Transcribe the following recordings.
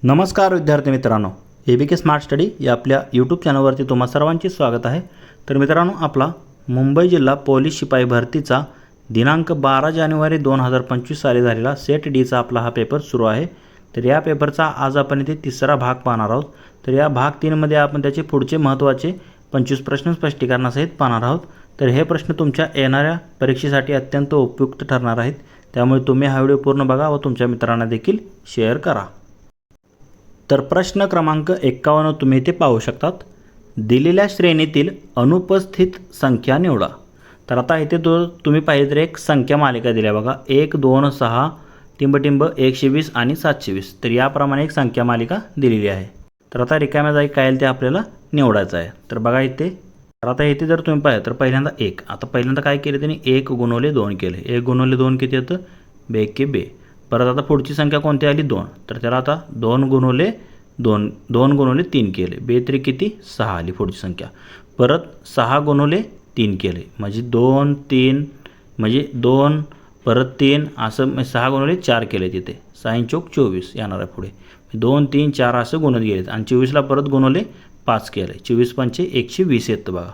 नमस्कार विद्यार्थी मित्रांनो, ABK स्मार्ट स्टडी या आपल्या यूट्यूब चॅनलवरती तुम्हा सर्वांचे स्वागत आहे। तर मित्रांनो, आपला मुंबई जिल्हा पोलीस शिपाई भरतीचा दिनांक 12 जानेवारी 2025 साली झालेला सेट डीचा आपला हा पेपर सुरू आहे। तर या पेपरचा आज आपण इथे तिसरा भाग पाहणार आहोत। तर या भाग 3 मध्ये आपण त्याचे पुढचे महत्त्वाचे 25 प्रश्न स्पष्टीकरणासहित पाहणार आहोत। तर हे प्रश्न तुमच्या येणाऱ्या परीक्षेसाठी अत्यंत उपयुक्त ठरणार आहेत, त्यामुळे तुम्ही हा व्हिडिओ पूर्ण बघा व तुमच्या मित्रांना देखील शेअर करा। तर प्रश्न क्रमांक 51 तुम्ही इथे पाहू शकतात। दिलेल्या श्रेणीतील अनुपस्थित संख्या निवडा। तर आता इथे तुम्ही पाहिजे तर एक संख्या मालिका दिली आहे बघा, 1 2 6 टिंब 120 आणि 720। तर याप्रमाणे एक संख्या मालिका दिलेली आहे। तर आता रिकाम्या जागी काय येईल ते आपल्याला निवडायचं आहे। तर बघा इथे, तर आता इथे जर तुम्ही पाहिलं तर पहिल्यांदा 1, आता पहिल्यांदा काय केले त्यांनी 1 गुणवले 2 केले। 1 गुणवले 2 किती येतं? बे के बे। परत आता पुढची संख्या कोणती आली? 2। तर त्याला आता 2 गुणवले 2 2 गुणवले 3 केले, बे तरी किती? 6 आली पुढची संख्या। परत 6 गुणवले 3 केले म्हणजे 2 3 म्हणजे 2 परत 3 असं 6 गुणवले 4 केले, तिथे 6 चौक 24 येणार आहे पुढे। 2 3 4 असं गुणत गेलेत आणि 24ला परत गुणवले 5 केले, 24 पंचे 120 येतं बघा।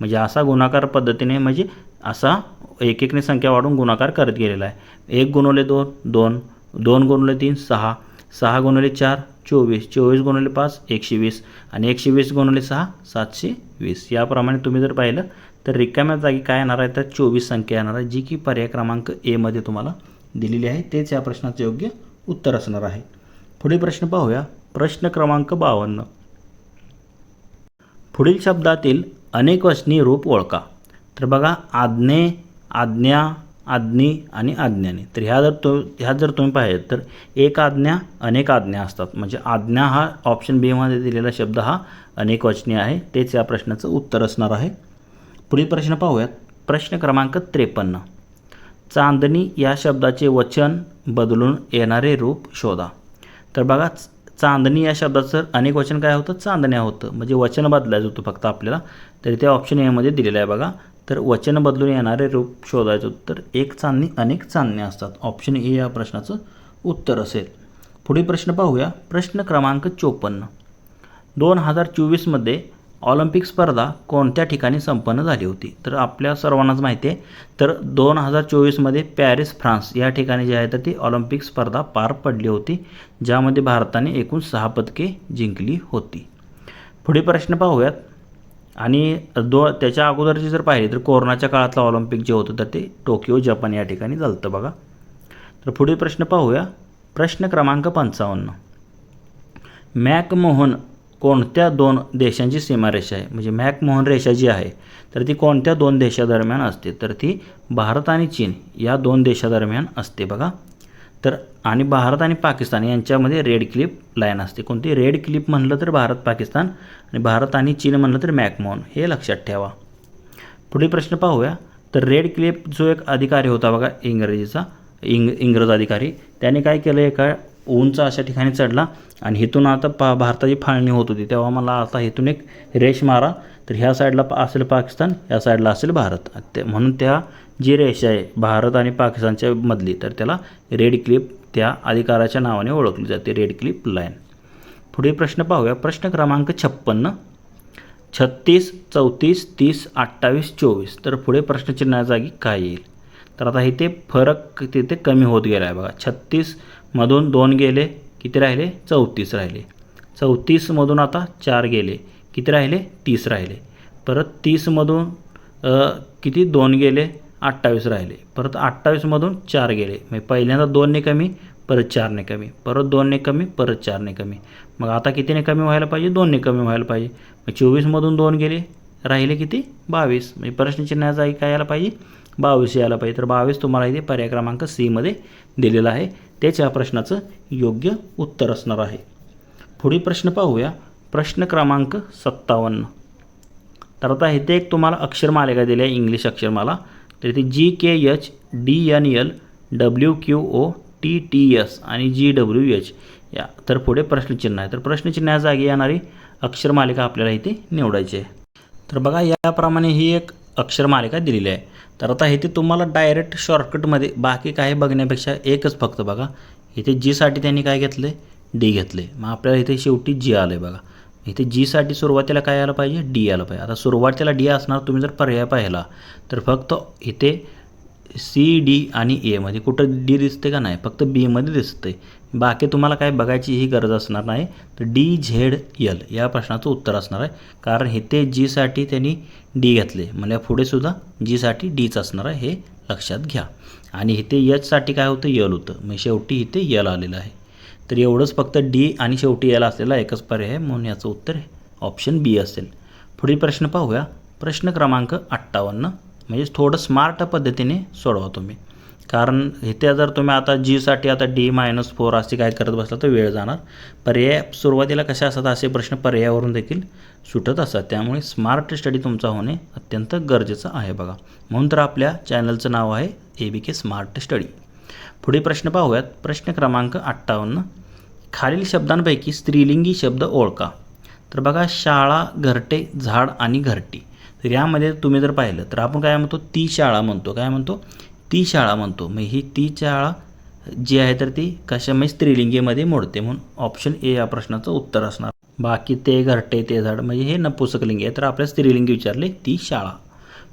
म्हणजे असा गुणाकार पद्धतीने म्हणजे असा एक एकने संख्या वाढून गुणाकार करत गेलेला आहे। 1 गुणवले 2 2 2 गुणवले 3 6 6 गुणवले 4 24 24 गुणवले 5 120 आणि 120 गुणवले 6 720। याप्रमाणे तुम्ही जर पाहिलं तर रिकाम्या जागी काय येणार आहे? तर 24 संख्या येणार आहे, जी की पर्याय क्रमांक ए मध्ये तुम्हाला दिलेली आहे। तेच या प्रश्नाचं योग्य उत्तर असणार आहे। पुढील प्रश्न पाहूया, प्रश्न क्रमांक 52। पुढील शब्दातील अनेकवचनी रूप ओळखा। तर बघा, आज्ञे आज्ञा आज्ञी आणि आज्ञाने। तर ह्या जर तुम्ही पाहिलं तर एक आज्ञा अनेक आज्ञा असतात, म्हणजे आज्ञा हा ऑप्शन बी मध्ये दिलेला शब्द हा अनेकवचनी आहे। तेच या प्रश्नाचं उत्तर असणार आहे। पुढील प्रश्न पाहूयात, प्रश्न क्रमांक 53। चांदणी या शब्दाचे वचन बदलून येणारे रूप शोधा। तर बघा, चांदणी या शब्दाचं अनेक वचन काय होतं? चांदण्या होतं, म्हणजे वचन बदलायचं होतं फक्त आपल्याला। तर ते ऑप्शन ए मध्ये दिलेलं आहे बघा। तर वचन बदलून येणारे रूप शोधायचं होतं, तर एक चांदणी अनेक चांदण्या असतात। ऑप्शन ए या प्रश्नाचं उत्तर असेल। पुढील प्रश्न पाहूया, प्रश्न क्रमांक 54। 2024 मध्ये ऑलिम्पिक स्पर्धा कोणत्या ठिकाणी संपन्न झाली होती? तर आपल्या सर्वांनाच माहिती आहे, तर 2024 मध्ये पॅरिस फ्रान्स या ठिकाणी जे आहे तर ती ऑलिम्पिक स्पर्धा पार पडली होती, ज्यामध्ये भारताने एकूण 6 पदके जिंकली होती। पुढील प्रश्न पाहूयात, आणि त्याच्या अगोदरची जर पाहिली तर कोरोनाच्या काळातलं ऑलिम्पिक जे होतं तर ते टोकियो जपान या ठिकाणी झालं बघा। तर पुढील प्रश्न पाहूया, प्रश्न क्रमांक 55। मॅकमोहन कोणत्या 2 देशांची सीमारेषा आहे? म्हणजे मॅकमोहन रेषा जी आहे तर ती कोणत्या 2 देशादरम्यान असते? तर ती भारत आणि चीन या 2 देशादरम्यान असते बघा। तर आणि भारत आणि पाकिस्तान यांच्यामध्ये रेड क्लिप लाईन असते। कोणती? रेड क्लिप म्हणलं तर भारत पाकिस्तान, आणि भारत आणि चीन म्हणलं तर मॅकमोहन, हे लक्षात ठेवा। पुढील प्रश्न पाहूया, तर रेड क्लिप जो एक अधिकारी होता बघा इंग्रजीचा, इंग्रज अधिकारी, त्याने काय केलं, एका उंच अशा ठिकाणी चढला आणि इथून आता भारताची फाळणी होत होती, तेव्हा मला आता इथून एक रेष मारा, तर ह्या साईडला असेल पाकिस्तान, ह्या साईडला असेल भारत, म्हणून त्या जी रेषा आहे भारत आणि पाकिस्तानच्या मधली, तर त्याला रेड क्लिप त्या अधिकाराच्या नावाने ओळखली जाते, रेड क्लिप लाईन। पुढील प्रश्न पाहूया, प्रश्न क्रमांक 56। 36 34 30 28 24। तर पुढे प्रश्नचिन्हा जागी काय येईल? तर आता इथे फरक तिथे कमी होत गेला आहे बघा। 36 मधून 2 गेले, किती राहिले? 34 राहिले। 34 मधून आता 4 गेले, किती राहिले? 30 राहिले। परत 30 मधून किती 2 गेले? 28 राहिले। परत 28 मधून 4 गेले, म्हणजे पहिल्यांदा 2 ने कमी, परत 4 ने कमी, परत 2 ने कमी, परत 4 ने कमी, मग आता कितीने कमी व्हायला पाहिजे? 2 ने कमी व्हायला पाहिजे। मग 24 मधून 2 गेले, राहिले किती? 22, म्हणजे प्रश्नचिन्हा जागी काय यायला पाहिजे? 22 यायला पाहिजे। तर 22 तुम्हाला इथे पर्याय क्रमांक सी मध्ये दिलेला आहे, तेच या प्रश्नाचं योग्य उत्तर असणार आहे। पुढील प्रश्न पाहूया, प्रश्न क्रमांक 57। तर आता इथे एक तुम्हाला अक्षरमालिका दिली आहे, इंग्लिश अक्षरमाला। तर इथे GKH DNL WQO TTS आणि GWH या, तर पुढे प्रश्नचिन्ह आहे। तर प्रश्नचिन्हा जागी येणारी अक्षरमालिका आपल्याला इथे निवडायची आहे। तर बघा, याप्रमाणे ही एक अक्षरमालिका दिलेली आहे। तर आता इथे तुम्हाला डायरेक्ट शॉर्टकटमध्ये बाकी काही बघण्यापेक्षा एकच फक्त बघा, इथे जी साठी त्यांनी काय घेतलं, डी घेतले, मग आपल्याला इथे शेवटी जी आलं आहे बघा. इथे जीसाठी सुरुवातीला काय आलं पाहिजे, डी आलं पाहिजे. आता सुरुवातीला डी असणार, तुम्ही जर पर्याय पाहिला तर फक्त इथे सी डी आणि एमध्ये कुठं डी दिसते का नाही, फक्त बीमध्ये दिसते. बाकी तुम्हाला काय बघायची ही गरज असणार नाही. तर डी झेड एल या प्रश्नाचं उत्तर असणार आहे, कारण इथे जीसाठी त्यांनी डी घेतले, म्हणजे पुढेसुद्धा जीसाठी डीच असणार आहे, हे लक्षात घ्या. आणि इथे एचसाठी काय होतं, यल होतं, मग शेवटी इथे यल आलेलं आहे. तर एवढंच फक्त डी आणि शेवटी यल असलेला एकच पर्याय आहे, म्हणून याचं उत्तर ऑप्शन बी असेल. पुढील प्रश्न पाहूया. प्रश्न क्रमांक 58. म्हणजे थोडं स्मार्ट पद्धतीने सोडवा तुम्ही, कारण इथे जर तुम्ही आता जीसाठी आता D-4 असे काय करत बसला तर वेळ जाणार. पर्याय सुरुवातीला कशा असतात, असे प्रश्न पर्यायावरून देखील सुटत असतात, त्यामुळे स्मार्ट स्टडी तुमचा होणे अत्यंत गरजेचं आहे बघा. म्हणून तर आपल्या चॅनलचं नाव आहे ABK स्मार्ट स्टडी. पुढे प्रश्न पाहूयात. प्रश्न क्रमांक 58. खालील शब्दांपैकी स्त्रीलिंगी शब्द ओळखा. तर बघा, शाळा, घरटे, झाड आणि घरटी. तर यामध्ये तुम्ही जर पाहिलं तर आपण काय म्हणतो, ती शाळा म्हणतो. काय म्हणतो, ती शाळा म्हणतो. मग ही ती शाळा जी आहे तर ती कशामध्ये स्त्रीलिंगीमध्ये मोडते, म्हणून ऑप्शन ए या प्रश्नाचं उत्तर असणार. बाकी ते घरटे ते झाड म्हणजे हे नपुंसकलिंगी आहे, तर आपल्या स्त्रीलिंगी विचारले ती शाळा.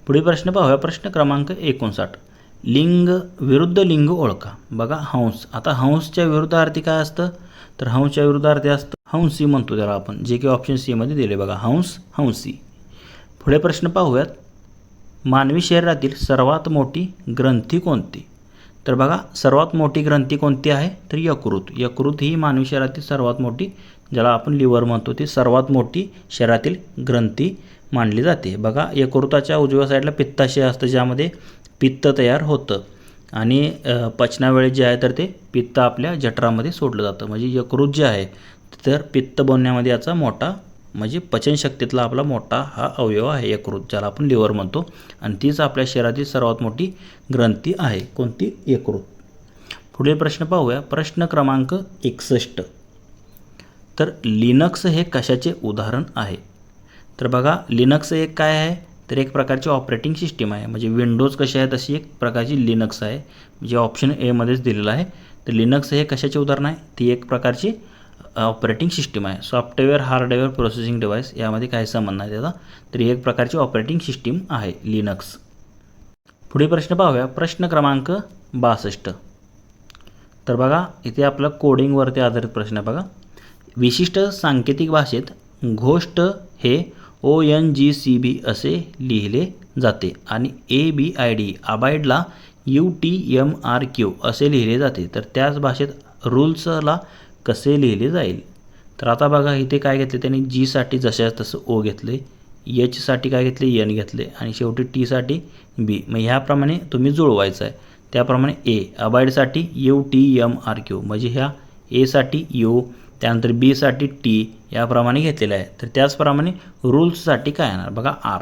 पुढील प्रश्न पाहूया. प्रश्न क्रमांक 59. लिंग विरुद्ध लिंग ओळखा. बघा, हंस. आता हंसच्या विरुद्धार्थी काय असतं, तर हंसच्या विरुद्धार्थी असतं हंसी म्हणतो त्याला आपण, जे की ऑप्शन सी मध्ये दिले बघा, हंस, हंसी. पुढे प्रश्न पाहूयात. मानवी शरीरातील सर्वात मोठी ग्रंथी कोणती. तर बघा, सर्वात मोठी ग्रंथी कोणती आहे, तर यकृत. यकृत ही मानवी शरीरातील सर्वात मोठी, ज्याला आपण लिव्हर म्हणतो, ती सर्वात मोठी शरीरातील ग्रंथी मानली जाते. बघा, यकृताच्या उजव्या साईडला पित्ताशय असतं, ज्यामध्ये पित्त तयार होतं आणि पचनावेळी जे आहे तर ते पित्त आपल्या जठरामध्ये सोडलं जातं. म्हणजे यकृत जे आहे तर पित्त बनवण्यामध्ये याचा मोठा, म्हणजे पचनशक्तीतला आपला मोठा हा अवयव आहे यकृत, ज्याला आपण लिव्हर म्हणतो, आणि तीच आपल्या शरीरातील सर्वात मोठी ग्रंथी आहे. कोणती, यकृत. पुढील प्रश्न पाहूया. प्रश्न क्रमांक 61. तर लिनक्स हे कशाचे उदाहरण आहे. तर बघा, लिनक्स एक काय आहे, तर एक प्रकारची ऑपरेटिंग सिस्टीम आहे. म्हणजे विंडोज कशी आहे तशी एक प्रकारची लिनक्स आहे, जे ऑप्शन एमध्येच दिलेलं आहे. तर लिनक्स हे कशाचे उदाहरण आहे, ती एक प्रकारची ऑपरेटिंग सिस्टीम आहे. सॉफ्टवेअर, हार्डवेअर, प्रोसेसिंग डिव्हाइस यामध्ये काही संबंध नाही त्याचा, तर ही एक प्रकारची ऑपरेटिंग सिस्टीम आहे लिनक्स. पुढे प्रश्न पाहूया. प्रश्न क्रमांक 62. तर बघा, इथे आपलं कोडिंगवरती आधारित प्रश्न आहे बघा. विशिष्ट सांकेतिक भाषेत घोष्ट हे ONGCB असे लिहिले जाते आणि ABID अबाइडला UTMRQ असे लिहिले जाते, तर त्याच भाषेत रूल्सला कसे लिहिले जाईल. तर आता बघा, इथे काय घेतले त्यांनी, जीसाठी जशा तसं O घेतले, एचसाठी काय घेतले, N घेतले, आणि शेवटी टीसाठी B. मग ह्याप्रमाणे तुम्ही जुळवायचं आहे. त्याप्रमाणे ए अबाइडसाठी UTMRQ, म्हणजे ह्या एसाठी U, त्यानंतर बीसाठी टी याप्रमाणे घेतलेलं आहे. तर त्याचप्रमाणे रूल्ससाठी काय येणार बघा, R.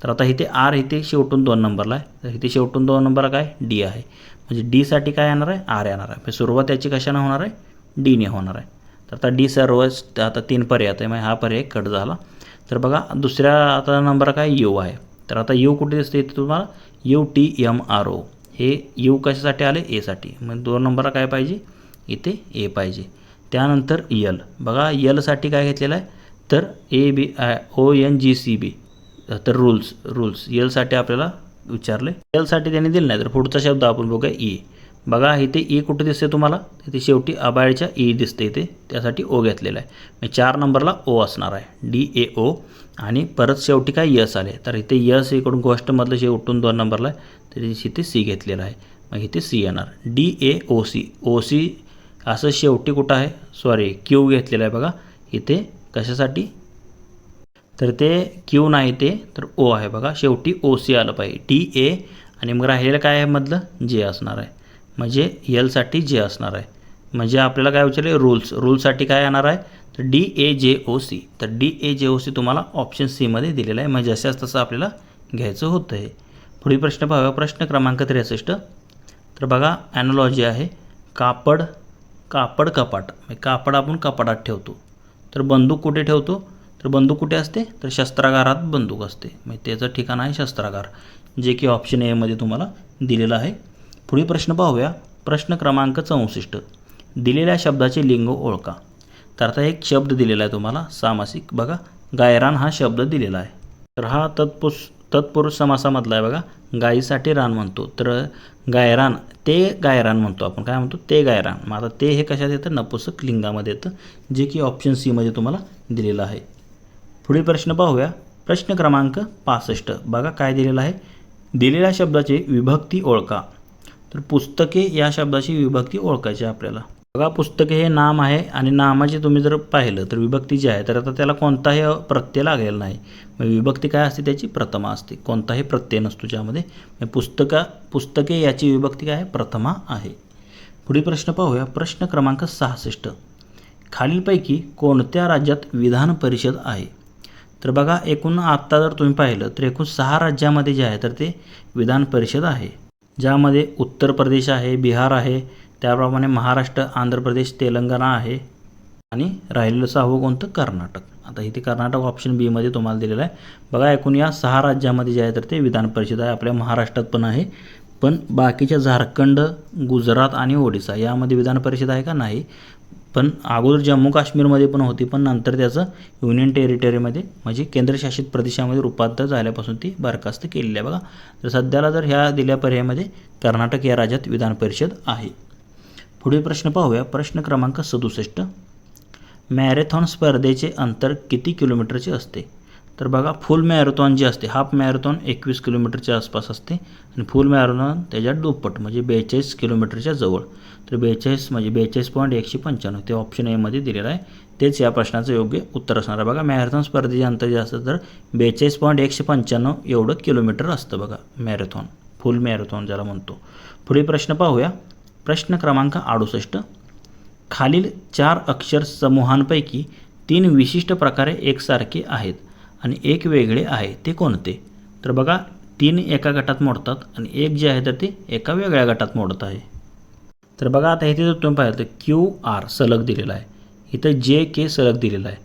तर आता इथे R इथे शेवटून 2 नंबरला आहे, तर इथे शेवटून 2 नंबरला काय, D आहे, म्हणजे डीसाठी काय येणार आहे, R येणार आहे. सुरुवात याची कशाने होणार आहे, डीने होणार आहे. तर आता डी सर्वच आता 3 पर्याय आहे, मग हा पर्याय कट झाला. तर बघा, दुसऱ्या आता नंबर काय, U आहे. तर आता U कुठे दिसते, इथे तुम्हाला UTMRO. हे U कशासाठी आले, एसाठी, मग 2 नंबरला काय पाहिजे, इथे ए पाहिजे. त्यानंतर यल. बघा, यलसाठी काय घेतलेलं आहे, तर ONGCB, तर रूल्स यलसाठी आपल्याला विचारले. यलसाठी त्यांनी दिलं नाही, तर पुढचा शब्द आपण बघूया, ई. बघा, इथे ई कुठे दिसते तुम्हाला, इथे शेवटी अबाइडच्या ई दिसते इथे, त्यासाठी ओ घेतलेला आहे. मग 4 नंबरला ओ असणार आहे, DAO. आणि परत शेवटी काय, यस आले, तर इथे यस इकडून गोष्टमधलं शेवटून 2 नंबरला आहे, तर इथे सी घेतलेला आहे, मग इथे सी येणार. DAOC, OC असं शेवटी कुठं आहे, सॉरी क्यू घेतलेलं आहे बघा इथे, कशासाठी, तर ते क्यू नाही ते, तर ओ आहे बघा, शेवटी OC आलं पाहिजे, DA. आणि मग राहिलेलं काय आहे मधलं, जे असणार आहे, म्हणजे यलसाठी जे असणार आहे. म्हणजे आपल्याला काय विचारले, रूल्ससाठी काय येणार आहे, तर DAJOC. तर DAJOC तुम्हाला ऑप्शन सी मध्ये दिलेलं आहे, म्हणजे जशाच तसं आपल्याला घ्यायचं होतं आहे. पुढील प्रश्न पाहूया. प्रश्न क्रमांक 63. तर बघा, ॲनॉलॉजी आहे. कापड कपाट. कापड आपण कपाटात ठेवतो, तर बंदूक कुठे ठेवतो, तर बंदूक कुठे असते, तर शस्त्रागारात बंदूक असते, म्हणजे त्याचं ठिकाण आहे शस्त्रागार, जे की ऑप्शन एमध्ये तुम्हाला दिलेलं आहे. पुढील प्रश्न पाहूया. प्रश्न क्रमांक 64. दिलेल्या शब्दाचे लिंग ओळखा. तर आता एक शब्द दिलेला आहे तुम्हाला सामासिक बघा, गायरान हा शब्द दिलेला आहे. तर हा तत्पुरुष समासामधला आहे बघा. गायीसाठी रान म्हणतो, तर गायरान ते गायरान म्हणतो आपण. काय म्हणतो? ते गायरान. मग आता ते हे कशात येतं? नपुंसक लिंगामध्ये येतं, जे की ऑप्शन सी मध्ये तुम्हाला दिलेलं आहे. पुढील प्रश्न पाहूया. प्रश्न क्रमांक 65 बघा काय दिलेलं आहे. दिलेल्या शब्दाची विभक्ती ओळखा. तर पुस्तके या शब्दाची विभक्ती ओळखायची आपल्याला. बघा पुस्तके हे नाम आहे आणि नामाचे तुम्ही जर पाहिलं तर विभक्ती जी आहे तर आता त्याला कोणताही प्रत्यय लागलेला नाही. मग विभक्ती काय असते? त्याची प्रथमा असते. कोणताही प्रत्यय नसतो ज्यामध्ये. पुस्तके याची विभक्ती काय आहे? प्रथमा आहे. पुढील प्रश्न पाहूया. प्रश्न क्रमांक 66 खालीलपैकी कोणत्या राज्यात विधान परिषद आहे? तर बघा एकूण आत्ता जर तुम्ही पाहिलं तर एकूण 6 राज्यामध्ये जे आहे तर ते विधान परिषद आहे, ज्यामध्ये उत्तर प्रदेश आहे, बिहार आहे, त्याप्रमाणे महाराष्ट्र, आंध्र प्रदेश, तेलंगणा आहे आणि राहिलेलं 6वं कोणतं? कर्नाटक. आता इथे कर्नाटक ऑप्शन बी मध्ये तुम्हाला दिलेलं आहे. बघा एकूण या 6 राज्यामध्ये जे आहे तर ते विधान परिषद आहे. आपल्या महाराष्ट्रात पण आहे, पण बाकीच्या झारखंड, गुजरात आणि ओडिसा यामध्ये विधान परिषद आहे का? नाही. पण अगोदर जम्मू काश्मीरमध्ये पण होती, पण नंतर त्याचं युनियन टेरिटरीमध्ये म्हणजे केंद्रशासित प्रदेशामध्ये रूपांतर झाल्यापासून ती बरखास्त केलेली आहे बघा. तर सध्याला जर ह्या दिल्या पर्यायामध्ये कर्नाटक या राज्यात विधान परिषद आहे. पुढील प्रश्न पाहूया. प्रश्न क्रमांक 67 मॅरेथॉन स्पर्धेचे अंतर किती किलोमीटरचे असते? तर बघा फुल मॅरेथॉन जी असते, हाफ मॅरेथॉन 21 किलोमीटरच्या आसपास असते आणि फुल मॅरेथॉन त्याच्या दुप्पट म्हणजे 42 किलोमीटरच्या जवळ. तर 42 म्हणजे 42.195 ते ऑप्शन ए मध्ये दिलेलं आहे. तेच या प्रश्नाचं योग्य उत्तर असणार आहे. बघा मॅरेथॉन स्पर्धेचे अंतर जे असतं तर 42.195 एवढं किलोमीटर असतं बघा मॅरेथॉन, फुल मॅरेथॉन ज्याला म्हणतो. पुढील प्रश्न पाहूया. प्रश्न क्रमांक 68 खालील 4 अक्षर समूहांपैकी 3 विशिष्ट प्रकारे एकसारखे आहेत आणि एक वेगळे आहे, ते कोणते? तर बघा 3 एका गटात मोडतात आणि एक जे आहे तर ते एका वेगळ्या गटात मोडत आहे. तर बघा आता इथे जर तुम्ही पाहिलं तर QR सलग दिलेला आहे, इथं JK सलग दिलेला आहे,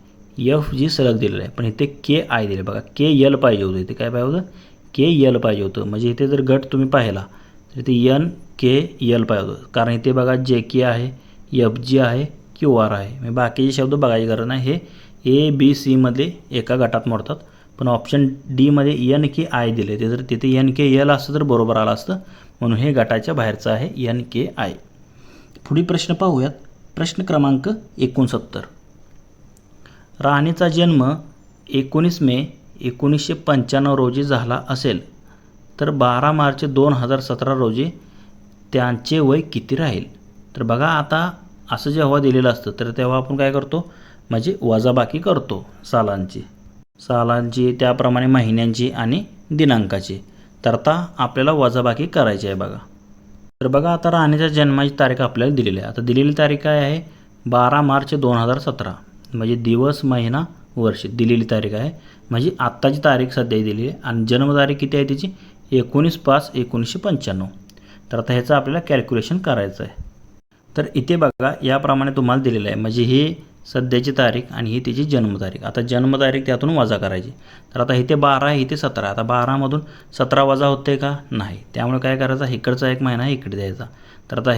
FG सलग दिलेला आहे, पण इथे KI दिले. बघा KL पाहिजे होतं, इथे काय पाहिजे होतं? KL पाहिजे होतं. म्हणजे इथे जर गट तुम्ही पाहिला तर इथे NKL पाहिजे होतं, कारण इथे बघा JK आहे, FG आहे, QR आहे. म्हणजे बाकीचे शब्द बघायची गरज नाही. हे ABC मध्ये एका गटात मोडतात, पण ऑप्शन डी मध्ये NKI दिले, ते जर तिथे NKL असतं तर बरोबर आलं असतं, म्हणून हे गटाच्या बाहेरचं आहे NKI. पुढील प्रश्न पाहूयात. प्रश्न क्रमांक 69 राणीचा जन्म 19 मे 1995 रोजी झाला असेल तर 12 मार्च 2017 रोजी त्यांचे वय किती राहील? तर बघा आता असं जेव्हा दिलेलं असतं तर तेव्हा आपण काय करतो? म्हणजे वजाबाकी करतो सालांची त्याप्रमाणे महिन्यांची आणि दिनांकाची. तर आता आपल्याला वजाबाकी करायची आहे बघा. तर बघा आता राणीच्या जन्माची तारीख आपल्याला दिलेली आहे. आता दिलेली तारीख काय आहे? 12 मार्च 2017 म्हणजे दिवस, महिना, वर्ष दिलेली तारीख आहे. म्हणजे आत्ताची तारीख सध्या दिलेली आहे आणि जन्मतारीख किती आहे तिची? 19/5/1995. तर आता ह्याचं आपल्याला कॅल्क्युलेशन करायचं आहे. तर इथे बघा याप्रमाणे तुम्हाला दिलेलं आहे, म्हणजे ही सध्याची तारीख आणि ही तिची जन्मतारीख. आता जन्मतारीख त्यातून वजा करायची. तर आता इथे 12 आहे, इथे 17. आता 12मधून 17 वजा होते का? नाही. त्यामुळे काय करायचं? इकडचा एक महिना इकडे द्यायचा. तर आता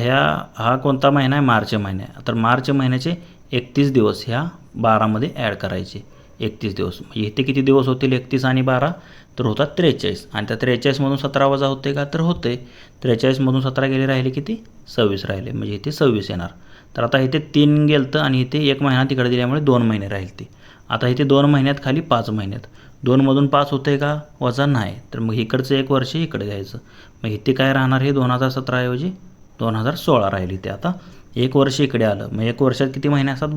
हा कोणता महिना आहे? मार्च महिना आहे. तर मार्च महिन्याचे 31 दिवस ह्या 12मध्ये ॲड करायचे. 31 दिवस म्हणजे इथे किती दिवस होतील? 31 आणि 12 तर होतात 43. आणि त्या 43मधून 17 वजा होते का? तर होते. 43मधून 17 गेले, राहिले किती? 26 राहिले, म्हणजे इथे 26 येणार. तर आता इथे 3 गेलं आणि इथे 1 महिना तिकडे दिल्यामुळे 2 महिने राहील ते. आता इथे 2 महिन्यात खाली 5 महिन्यात 2मधून 5 होते का? वजा नाही. तर मग इकडचं 1 वर्ष इकडे घ्यायचं. मग इथे काय राहणार? हे 2017 ऐवजी 2016 राहील इथे. आता 1 वर्ष इकडे आलं, मग 1 वर्षात किती महिने असतात?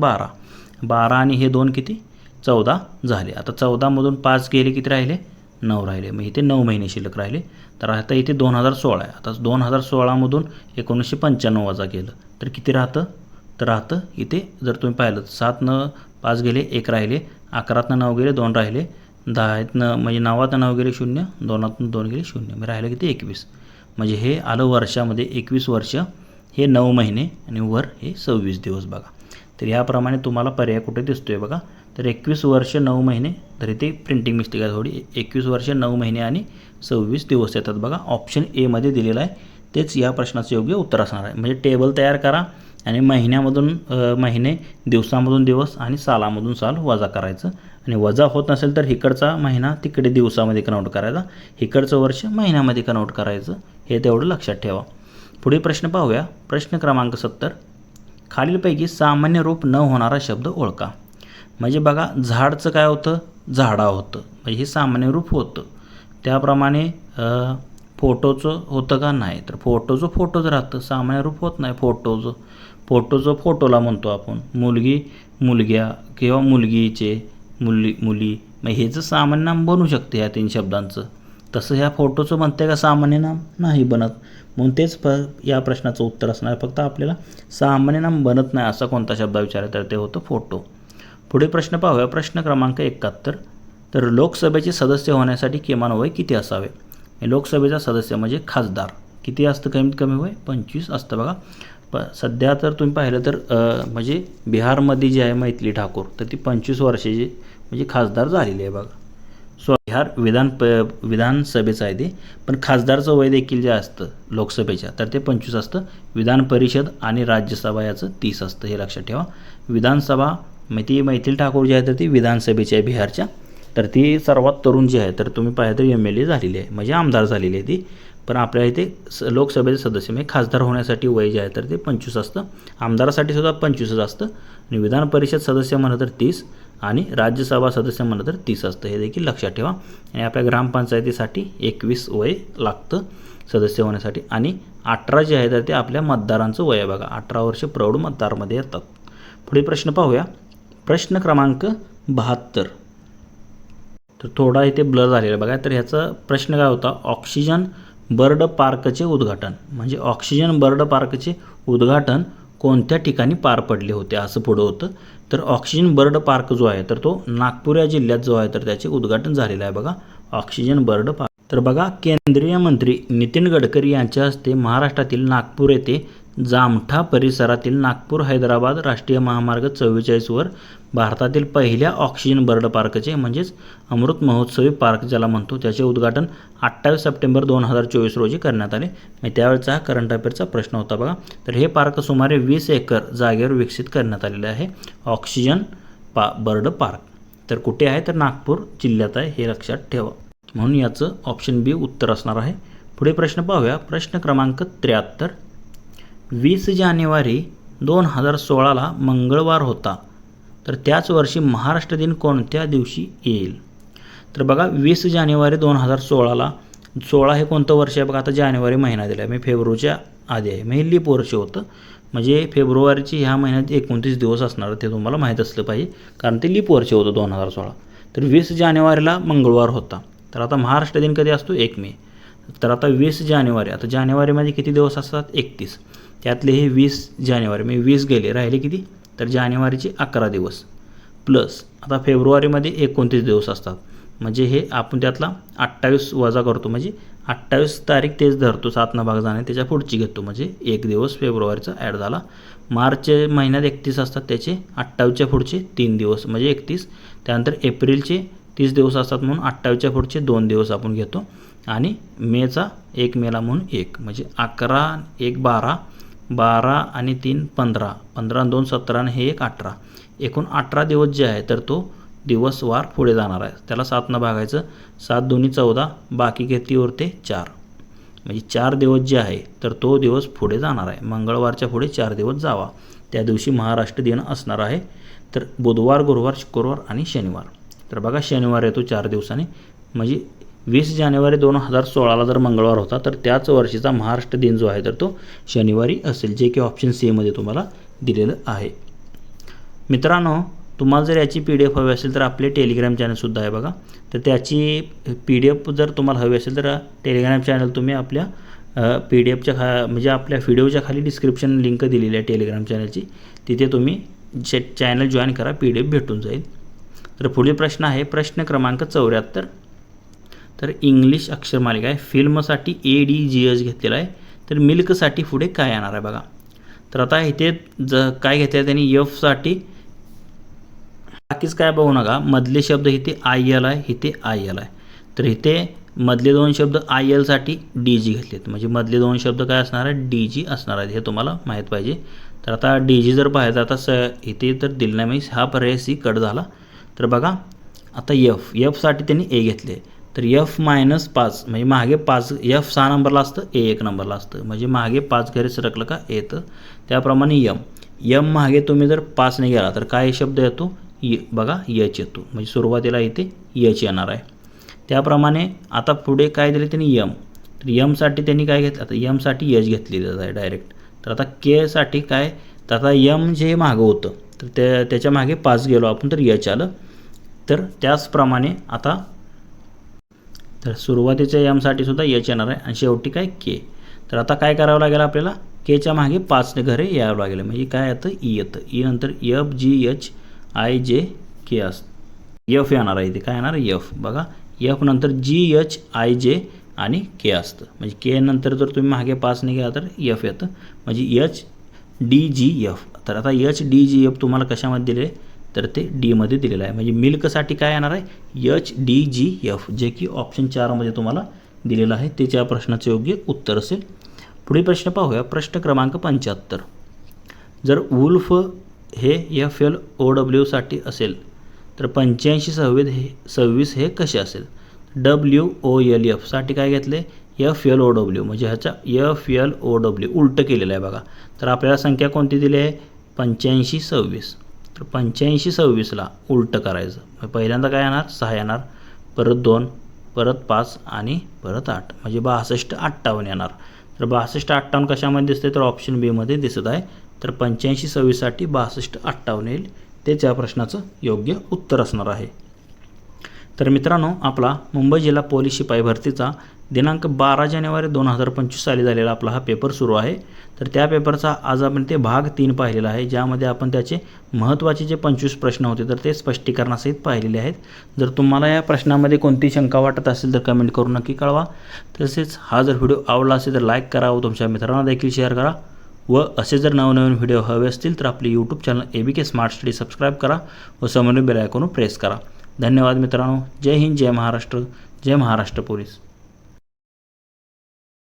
12 आणि हे 2 किती? 14 झाले. आता 14मधून 5 गेले, किती राहिले? 9 राहिले. मग इथे 9 महिने शिल्लक राहिले. तर आता इथे 2016 आहे. आता 2016मधून 1995 वजा केलं तर किती राहतं? तर राहतं इथे जर तुम्ही पाहिलं 7 5 गेले, 1 राहिले, 11 9 गेले, 2 राहिले, 10 म्हणजे 9 9 गेले 0, 2 2 गेले 0, मग राहिलं किती? 21. म्हणजे हे आलं वर्षामध्ये 21 वर्ष, हे 9 महिने आणि वर हे 26 दिवस बघा. तर याप्रमाणे तुम्हाला पर्याय कुठे दिसतोय बघा. तर 21 वर्ष 9 महिने, तर इथे प्रिंटिंग मिस्टेक आहे थोडी. 21 वर्ष 9 महिने आणि 26 दिवस येतात बघा. ऑप्शन ए मध्ये दिलेलं आहे, तेच या प्रश्नाचं योग्य उत्तर असणार आहे. म्हणजे टेबल तयार करा आणि महिन्यामधून महिने, दिवसामधून दिवस आणि सालामधून साल वजा करायचं. आणि वजा होत नसेल तर इकडचा महिना तिकडे दिवसामध्ये कन्वर्ट करायचा, इकडचं वर्ष महिन्यामध्ये कन्वर्ट करायचं. हे तेवढं लक्षात ठेवा. पुढील प्रश्न पाहूया. प्रश्न क्रमांक 70. खालीलपैकी सामान्य रूप न होणारा शब्द ओळखा. म्हणजे बघा, झाडचं काय होतं, झाडा होतं, म्हणजे हे सामान्य रूप होतं. त्याप्रमाणे फोटोचं होतं का, नाही. तर फोटोचं फोटोच राहतं, सामान्य रूप होत नाही फोटोचं फोटोला म्हणतो आपण. मुलगी मुलग्या किंवा मुलगीचे मुली, मग हे जर सामान्य नाम बनू शकते या 3 शब्दांचं. तसं ह्या फोटोचं बनते का सामान्य नाम, नाही बनत. म्हणून तेच या प्रश्नाचं उत्तर असणार. फक्त आपल्याला सामान्य नाम बनत नाही असा कोणता शब्द विचारला तर ते होतं फोटो. पुढील प्रश्न पाहूया. प्रश्न क्रमांक 71. तर लोकसभेचे सदस्य होण्यासाठी किमान वय किती असावे. लोकसभेचा सदस्य म्हणजे खासदार किती असतं, कमीत कमी वय 25 असतं. बघा सध्या तर तुम्ही पाहिलं तर म्हणजे बिहारमध्ये जी आहे मैथिली ठाकूर, तर ती 25 वर्षाची म्हणजे खासदार झालेली आहे. बघा बिहार विधानसभेचं आहे ते, पण खासदारचं वय देखील जे असतं लोकसभेच्या तर ते 25 असतं. विधान परिषद आणि राज्यसभा याचं 30 असतं, हे लक्षात ठेवा. विधानसभा ती मैथिली ठाकूर जी आहे तर ती विधानसभेची आहे बिहारच्या, तर ती सर्वात तरुण जी आहे तर तुम्ही पाहिलं तर MLA झालेली आहे, म्हणजे आमदार झालेली आहे ती. पण आपल्या इथे लोकसभेचे सदस्य म्हणजे खासदार होण्यासाठी वय जे आहे तर ते 25 असतं. आमदारासाठी सुद्धा 25च असतं. आणि विधान परिषद सदस्य म्हणलं तर 30 आणि राज्यसभा सदस्य म्हणलं तर 30 असतं, हे देखील लक्षात ठेवा. आणि आपल्या ग्रामपंचायतीसाठी 21 वय लागतं सदस्य होण्यासाठी. आणि 18 जे आहे तर ते आपल्या मतदारांचं वय आहे. बघा 18 वर्ष प्रौढ मतदारमध्ये येतात. पुढील प्रश्न पाहूया. प्रश्न क्रमांक 72. तर थोडा इथे ब्लर झालेला आहे बघा. तर ह्याचा प्रश्न काय होता, ऑक्सिजन बर्ड पार्कचे उद्घाटन, म्हणजे ऑक्सिजन बर्ड पार्कचे उद्घाटन कोणत्या ठिकाणी पार पडले होते असं पुढं होतं. तर ऑक्सिजन बर्ड पार्क जो आहे तर तो नागपूर या जिल्ह्यात जो आहे तर त्याचे उद्घाटन झालेलं आहे. बघा ऑक्सिजन बर्ड पार्क. तर बघा केंद्रीय मंत्री नितीन गडकरी यांच्या हस्ते महाराष्ट्रातील नागपूर येथे जामठा परिसरातील नागपूर हैदराबाद राष्ट्रीय महामार्ग 44 वर भारतातील पहिल्या ऑक्सिजन बर्ड पार्कचे म्हणजेच अमृत महोत्सवी पार्क ज्याला म्हणतो त्याचे उद्घाटन 28 सप्टेंबर 2024 रोजी करण्यात आले. त्यावेळचा हा करंट अफेअरचा प्रश्न होता. बघा तर हे पार्क सुमारे 20 एकर जागेवर विकसित करण्यात आलेले आहे, ऑक्सिजन बर्ड पार्क. तर कुठे आहे तर नागपूर जिल्ह्यात आहे, हे लक्षात ठेवा. म्हणून याचं ऑप्शन बी उत्तर असणार आहे. पुढे प्रश्न पाहूया. प्रश्न क्रमांक 73. 20 जानेवारी 2016ला मंगळवार होता, तर त्याच वर्षी महाराष्ट्र दिन कोणत्या दिवशी येईल. तर बघा 20 जानेवारी 2016ला, 16 हे कोणतं वर्ष आहे बघा. आता जानेवारी महिना दिला आहे, म्हणजे फेब्रुवारीच्या आधी आहे, म्हणजे लीप वर्ष होतं. म्हणजे फेब्रुवारीची ह्या महिन्यात 29 दिवस असणार, ते तुम्हाला माहीत असलं पाहिजे कारण ते लीप वर्ष होतं 2016. तर 20 जानेवारीला मंगळवार होता. तर आता महाराष्ट्र दिन कधी असतो 1 मे. तर आता 20 जानेवारी, आता जानेवारीमध्ये किती दिवस असतात 31, त्यातले हे 20 जानेवारी म्हणजे 20 गेले, राहिले किती तर जानेवारीचे 11 दिवस प्लस आता फेब्रुवारीमध्ये 29 दिवस असतात, म्हणजे हे आपण त्यातला 28 वजा करतो, म्हणजे 28 तारीख तेच धरतो, 7 भाग जाणे त्याच्या पुढची घेतो, म्हणजे 1 दिवस फेब्रुवारीचा ॲड झाला. मार्च महिन्यात 31 असतात, त्याचे 28च्या पुढचे 3 दिवस म्हणजे 31. त्यानंतर एप्रिलचे 30 दिवस असतात म्हणून 28च्या पुढचे 2 दिवस आपण घेतो. आणि मेचा 1 मेला म्हणून 1, म्हणजे 11 1 12, 12 आणि 3 15, 15 आणि 2 17 आणि हे 1 18, एकूण 18 दिवस जे आहे तर तो दिवसवार पुढे जाणार आहे. त्याला 7 भागायचं, 7 दोन्ही 14, बाकी किती उरते 4, म्हणजे 4 दिवस जे आहे तर तो दिवस पुढे जाणार आहे. मंगळवारच्या पुढे 4 दिवस जावा, त्या दिवशी महाराष्ट्र दिन असणार आहे. तर बुधवार, गुरुवार, शुक्रवार आणि शनिवार. तर बघा शनिवार येतो 4 दिवसांनी, म्हणजे 20 जानेवारी 2016ला जर मंगळवार होता तर त्याच वर्षीचा महाराष्ट्र दिन जो आहे तर तो शनिवारी असेल, जे की ऑप्शन सी मध्ये तुम्हाला दिलेलं आहे. मित्रांनो, तुम्हाला जर याची PDF हवी असेल तर आपले टेलिग्राम चॅनलसुद्धा आहे बघा. तर त्याची PDF जर तुम्हाला हवी असेल तर टेलिग्राम चॅनल तुम्ही आपल्या PDFच्या म्हणजे आपल्या व्हिडिओच्या खाली डिस्क्रिप्शन लिंक दिलेली आहे टेलिग्राम चॅनलची, तिथे तुम्ही चॅनल जॉईन करा, PDF भेटून जाईल. तर पुढील प्रश्न आहे प्रश्न क्रमांक 74. तर इंग्लिश अक्षरमालिका आहे, फिल्मसाठी ADGH घेतलेला आहे, तर मिल्कसाठी पुढे काय येणार आहे बघा. तर आता इथे काय घेतलं आहे त्यांनी, F साठी बाकीच काय बघू नका, मधले शब्द इथे IL आहे, इथे IL आहे. तर इथे मधले 2 शब्द IL साठी DG घेतलेत, म्हणजे मधले 2 शब्द काय असणार आहे DG असणार आहेत, हे तुम्हाला माहीत पाहिजे. तर आता डी जी जर पाहायचं आता इथे तर दिलं नाही, म्हणजे हा पर्याय सी कट झाला. तर बघा आता एफसाठी त्यांनी ए घेतले, तर F-5 म्हणजे मागे 5, F 6 नंबरला असतं, ए 1 नंबरला असतं, म्हणजे मागे 5 घरी सरकलं का येतं. त्याप्रमाणे यम मागे तुम्ही जर 5 ने गेला तर काय शब्द येतो, बघा यच येतो, म्हणजे सुरुवातीला इथे यच येणार आहे. त्याप्रमाणे आता पुढे काय दिले त्यांनी यम, तर यमसाठी त्यांनी काय घेतलं, आता यमसाठी यच घेतलेलं आहे डायरेक्ट. तर आता केसाठी काय, तर आता यम जे मागं होतं तर त्याच्या मागे 5 गेलो आपण तर यच आलं. तर त्याचप्रमाणे आता तर सुरुवातीच्या यमसाठी सुद्धा यच येणार आहे आणि शेवटी काय के. तर आता काय करावं लागेल आपल्याला, केच्या मागे 5 घरे यावं लागेल, म्हणजे काय येतं ई येतं. ई नंतर FGHIJK असतं, एफ येणार आहे इथे, काय येणार एफ. बघा एफ नंतर GHIJ आणि के असतं, म्हणजे के नंतर जर तुम्ही मागे 5 ने गेला तर एफ येतं, म्हणजे HDGF. तर आता HDGF तुम्हाला कशामध्ये दिले, तर ते डीमध्ये दिलेलं आहे, म्हणजे मिल्कसाठी काय येणार आहे HDGF, जे की ऑप्शन 4मध्ये तुम्हाला दिलेलं आहे. ते त्या प्रश्नाचं योग्य उत्तर असेल. पुढील प्रश्न पाहूया, प्रश्न क्रमांक 75. जर वुल्फ हे FLOW असेल तर 85-26 हे कसे असेल. WOLF साठी काय घेतले, FLOW, म्हणजे ह्याचा FLOW उलटं केलेलं आहे बघा. तर आपल्याला संख्या कोणती दिली आहे 85-26, तर 85-26ला उलटं करायचं. पहिल्यांदा काय येणार 6 येणार, परत 2, परत 5 आणि परत 8, म्हणजे 62-58 येणार. तर 62-58 कशामध्ये दिसते, तर ऑप्शन बी मध्ये दिसत आहे. तर 85-26 साठी 62-58 येईल, तेच या प्रश्नाचं योग्य उत्तर असणार आहे. तर मित्रांनो, आपला मुंबई जिल्हा पोलीस शिपाई भरतीचा दिनांक 12 जानेवारी 2025 साली झालेला आपला हा पेपर सुरू आहे. तर त्या पेपरचा आज आपण ते भाग 3 पाहिलेला आहे, ज्यामध्ये आपण त्याचे महत्त्वाचे जे 25 प्रश्न होते तर ते स्पष्टीकरणासहित पाहिलेले आहेत. जर तुम्हाला या प्रश्नामध्ये कोणती शंका वाटत असेल तर कमेंट करून नक्की कळवा. तसेच हा जर व्हिडिओ आवडला असेल तर लाईक करा व तुमच्या मित्रांना देखील शेअर करा. व असे जर नवनवीन व्हिडिओ हवे असतील तर आपले YouTube channel ABK smart study subscribe करा व समोरील बेल आयकॉन प्रेस करा. धन्यवाद मित्रांनो. जय हिंद, जय महाराष्ट्र, जय महाराष्ट्र पोलीस.